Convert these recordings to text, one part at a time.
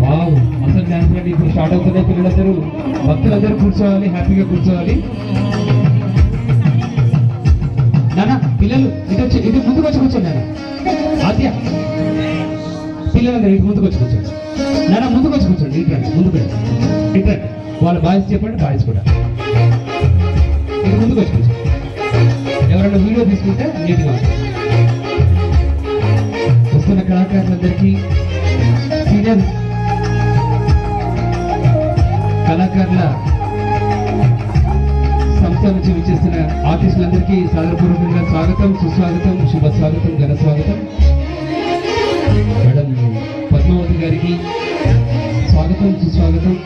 Wow, అసలు dance ready ఇప్పుడు start అవుతున్నాయి. పిల్లలందరూ భక్తులందరూ కూర్చోవాలి, హ్యాపీగా కూర్చోవాలి. నాన్న పిల్లలు ఇటు ముందుకు వచ్చి కూర్చోండి. నాన్న ఆద్య పిల్లలందరూ ఇటు ముందుకు వచ్చి కూర్చోండి. నాన్న ముందుకు వచ్చి కూర్చోండి. ఇటు ముందుకు ఇటు వాళ్ళ బాయ్స్ చెప్పండి, బాయ్స్ కూడా ఇటు ముందుకు వచ్చి కూర్చోండి. ఎవరైనా వీడియో తీసుకుంటే నీట్గా వస్తున్న కళాకారులందరికీ, సీనియర్ కళాకారుల సంస్థ నుంచి విచ్చేస్తున్న ఆర్టిస్టులందరికీ సాదరపూర్వకంగా స్వాగతం, సుస్వాగతం, శుభ స్వాగతం, ఘన స్వాగతం. మేడం పద్మావతి గారికి స్వాగతం, సుస్వాగతం.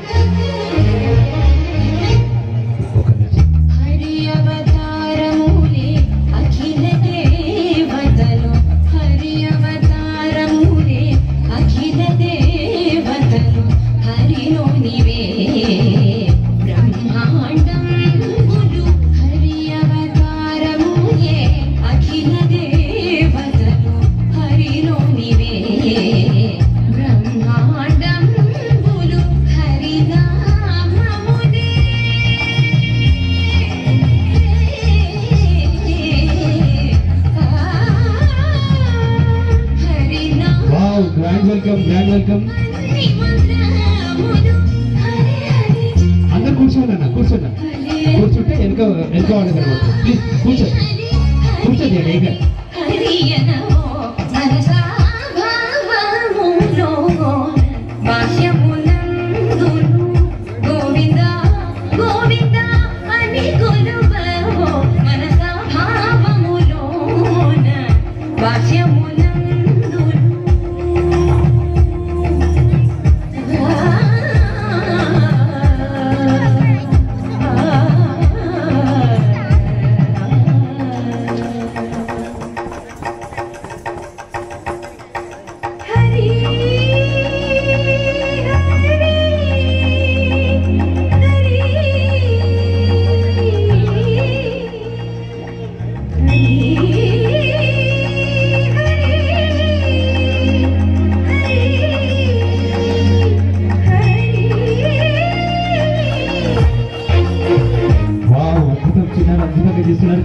Grand welcome. అందరు కూర్చోండి, కూర్చుంటే వెనుక వాళ్ళకి ప్లీజ్ కూర్చోండి ఏగా.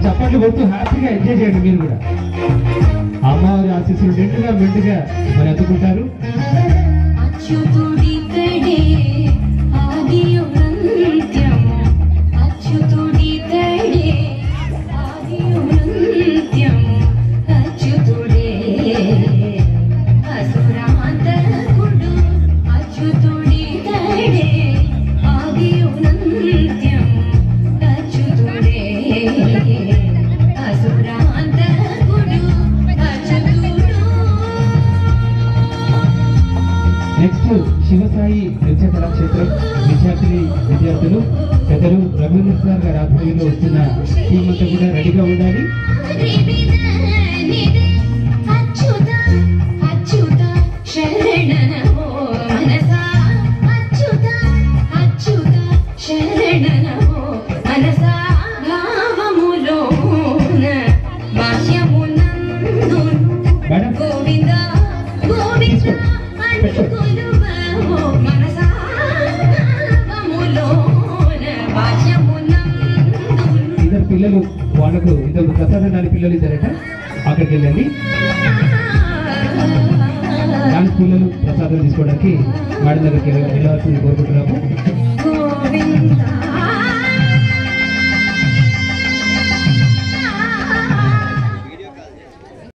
చప్పట్లు కొడుతూ హ్యాపీగా ఎంజాయ్ చేయండి. మీరు కూడా అమ్మవారి ఆశీస్సులు మెండుగా మరి అందుకుంటారు. నెక్స్ట్ శివసాయి నృత్య కళాక్షేత్రం విద్యార్థులు పెద్దలు రవీంద్ర సార్ గారి ఆధ్వర్యంలో వస్తున్న టీం అంతా కూడా రెడీగా ఉండాలి. పిల్లలు వాళ్ళకు ఇద్దరు ప్రసాదం నాని పిల్లలు ఇద్దరట, అక్కడికి వెళ్ళండి. డాన్స్ పిల్లలు ప్రసాదం తీసుకోవడానికి మేడం దగ్గరికి వెళ్ళవలసింది కోరుకుంటున్నాము.